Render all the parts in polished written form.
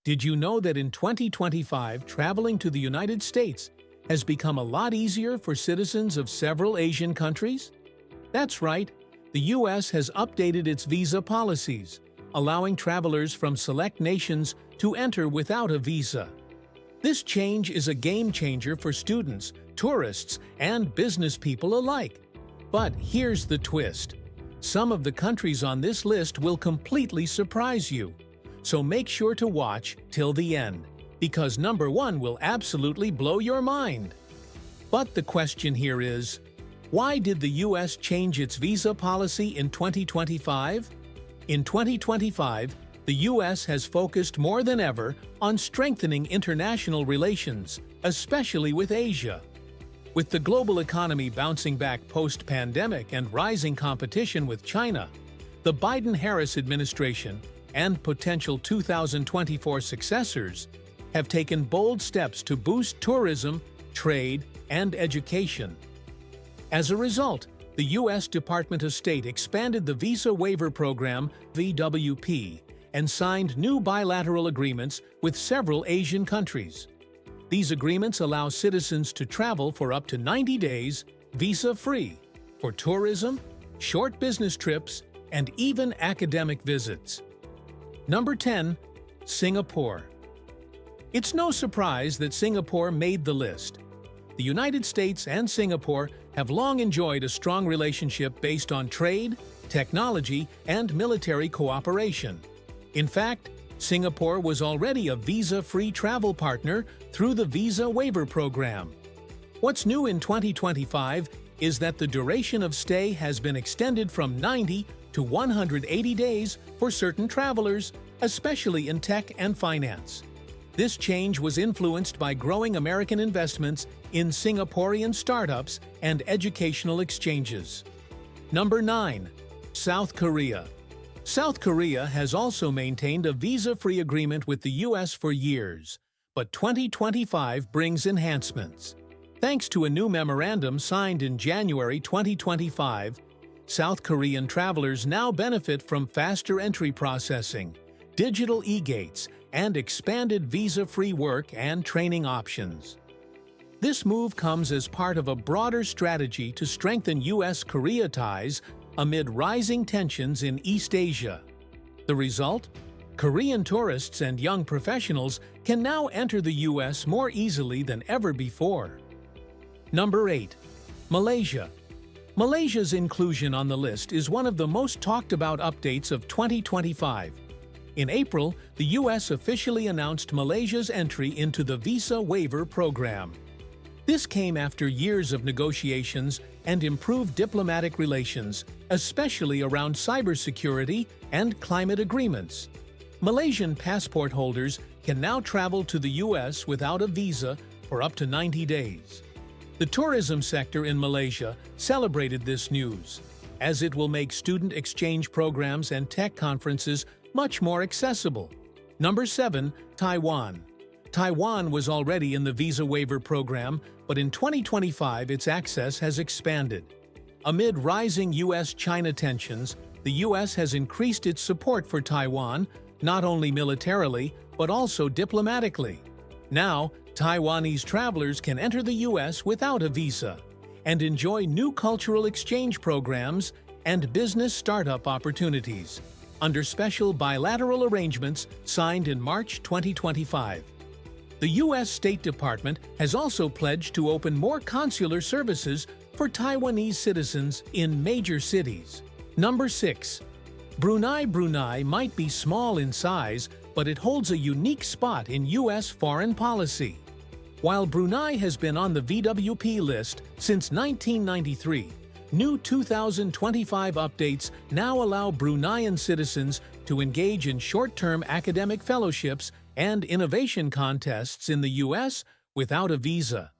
Did you know that in 2025, traveling to the United States has become a lot easier for citizens of several Asian countries? That's right, the U.S. has updated its visa policies, allowing travelers from select nations to enter without a visa. This change is a game changer for students, tourists, and business people alike. But here's the twist. Some of the countries on this list will completely surprise you. So make sure to watch till the end, because number 1 will absolutely blow your mind. But the question here is, why did the U.S. change its visa policy in 2025? In 2025, the U.S. has focused more than ever on strengthening international relations, especially with Asia. With the global economy bouncing back post-pandemic and rising competition with China, the Biden-Harris administration and potential 2024 successors have taken bold steps to boost tourism, trade, and education. As a result, the U.S. Department of State expanded the Visa Waiver Program (VWP) and signed new bilateral agreements with several Asian countries. These agreements allow citizens to travel for up to 90 days, visa-free, for tourism, short business trips, and even academic visits. Number 10. Singapore. It's no surprise that Singapore made the list. The United States and Singapore have long enjoyed a strong relationship based on trade, technology, and military cooperation. In fact, Singapore was already a visa-free travel partner through the Visa Waiver Program. What's new in 2025 is that the duration of stay has been extended from 90 to 180 days for certain travelers, especially in tech and finance. This change was influenced by growing American investments in Singaporean startups and educational exchanges. Number 9. South Korea. South Korea has also maintained a visa-free agreement with the U.S. for years, but 2025 brings enhancements. Thanks to a new memorandum signed in January 2025, South Korean travelers now benefit from faster entry processing, digital e-gates, and expanded visa-free work and training options. This move comes as part of a broader strategy to strengthen U.S.-Korea ties amid rising tensions in East Asia. The result? Korean tourists and young professionals can now enter the U.S. more easily than ever before. Number 8. Malaysia. Malaysia's inclusion on the list is one of the most talked about updates of 2025. In April, the U.S. officially announced Malaysia's entry into the Visa Waiver Program. This came after years of negotiations and improved diplomatic relations, especially around cybersecurity and climate agreements. Malaysian passport holders can now travel to the U.S. without a visa for up to 90 days. The tourism sector in Malaysia celebrated this news, as it will make student exchange programs and tech conferences much more accessible. Number 7. Taiwan. Taiwan was already in the Visa Waiver Program, but in 2025 its access has expanded. Amid rising U.S.-China tensions, the U.S. has increased its support for Taiwan, not only militarily, but also diplomatically. Now, Taiwanese travelers can enter the U.S. without a visa and enjoy new cultural exchange programs and business startup opportunities under special bilateral arrangements signed in March 2025. The U.S. State Department has also pledged to open more consular services for Taiwanese citizens in major cities. Number 6. Brunei. Brunei might be small in size, but it holds a unique spot in U.S. foreign policy. While Brunei has been on the VWP list since 1993, new 2025 updates now allow Bruneian citizens to engage in short-term academic fellowships and innovation contests in the U.S. without a visa.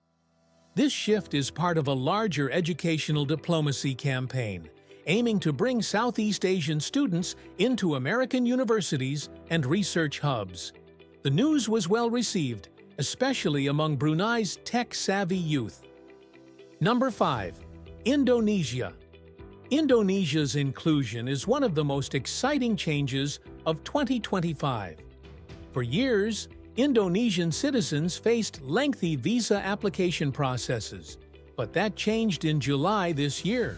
This shift is part of a larger educational diplomacy campaign, aiming to bring Southeast Asian students into American universities and research hubs. The news was well received, especially among Brunei's tech-savvy youth. Number 5. Indonesia. Indonesia's inclusion is one of the most exciting changes of 2025. For years, Indonesian citizens faced lengthy visa application processes, but that changed in July this year.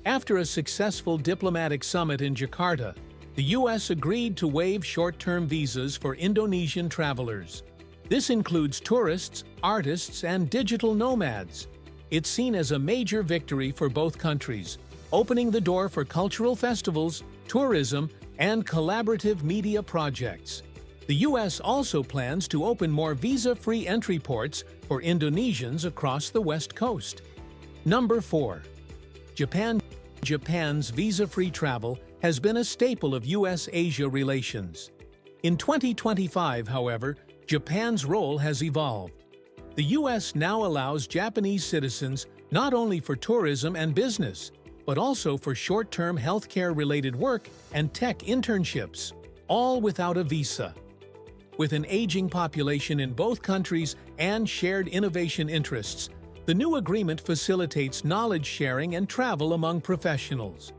After a successful diplomatic summit in Jakarta, the U.S. agreed to waive short-term visas for Indonesian travelers. This includes tourists, artists, and digital nomads. It's seen as a major victory for both countries, opening the door for cultural festivals, tourism, and collaborative media projects. The U.S. also plans to open more visa-free entry ports for Indonesians across the West Coast. Number 4. Japan. Japan's visa-free travel has been a staple of U.S.-Asia relations. In 2025, however, Japan's role has evolved. The U.S. now allows Japanese citizens not only for tourism and business, but also for short-term healthcare-related work and tech internships, all without a visa. With an aging population in both countries and shared innovation interests, the new agreement facilitates knowledge sharing and travel among professionals.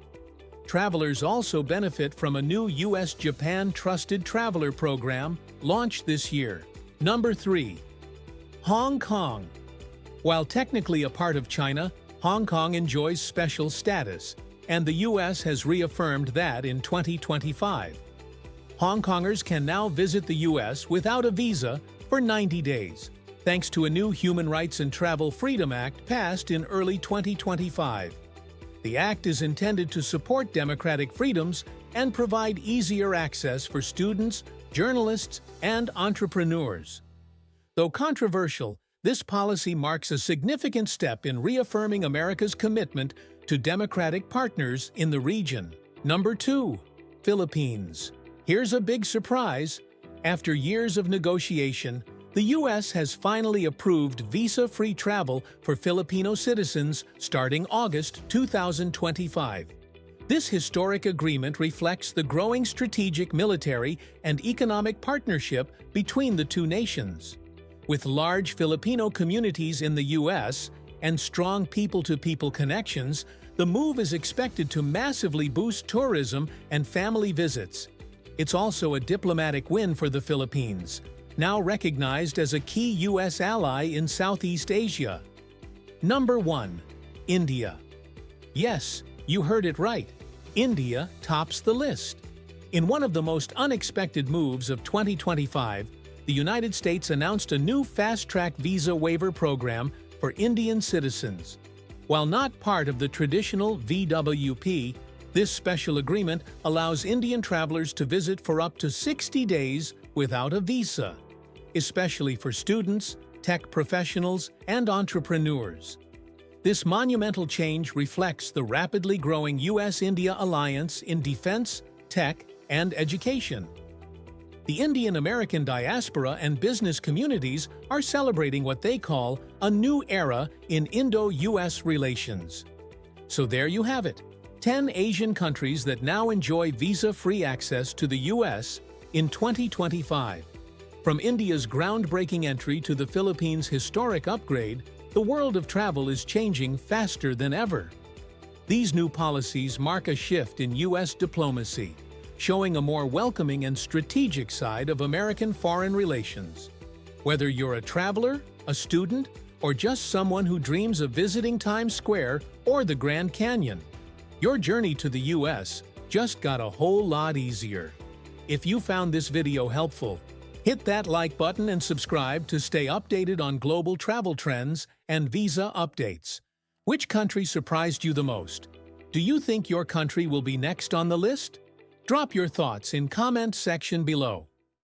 Travelers also benefit from a new U.S.-Japan Trusted Traveler program launched this year. Number 3. Hong Kong. While technically a part of China, Hong Kong enjoys special status, and the U.S. has reaffirmed that in 2025. Hong Kongers can now visit the U.S. without a visa for 90 days, thanks to a new Human Rights and Travel Freedom Act passed in early 2025. The act is intended to support democratic freedoms and provide easier access for students, journalists, and entrepreneurs. Though controversial, this policy marks a significant step in reaffirming America's commitment to democratic partners in the region. Number 2. Philippines. Here's a big surprise. After years of negotiation, the U.S. has finally approved visa-free travel for Filipino citizens starting August 2025. This historic agreement reflects the growing strategic military and economic partnership between the two nations. With large Filipino communities in the U.S. and strong people-to-people connections, the move is expected to massively boost tourism and family visits. It's also a diplomatic win for the Philippines, now recognized as a key U.S. ally in Southeast Asia. Number 1. India. Yes, you heard it right. India tops the list. In one of the most unexpected moves of 2025, the United States announced a new fast-track visa waiver program for Indian citizens. While not part of the traditional VWP, this special agreement allows Indian travelers to visit for up to 60 days without a visa, especially for students, tech professionals, and entrepreneurs. This monumental change reflects the rapidly growing U.S.-India alliance in defense, tech, and education. The Indian-American diaspora and business communities are celebrating what they call a new era in Indo-U.S. relations. So there you have it, 10 Asian countries that now enjoy visa-free access to the U.S. in 2025. From India's groundbreaking entry to the Philippines' historic upgrade, the world of travel is changing faster than ever. These new policies mark a shift in U.S. diplomacy, showing a more welcoming and strategic side of American foreign relations. Whether you're a traveler, a student, or just someone who dreams of visiting Times Square or the Grand Canyon, your journey to the U.S. just got a whole lot easier. If you found this video helpful, hit that like button and subscribe to stay updated on global travel trends and visa updates. Which country surprised you the most? Do you think your country will be next on the list? Drop your thoughts in comment section below.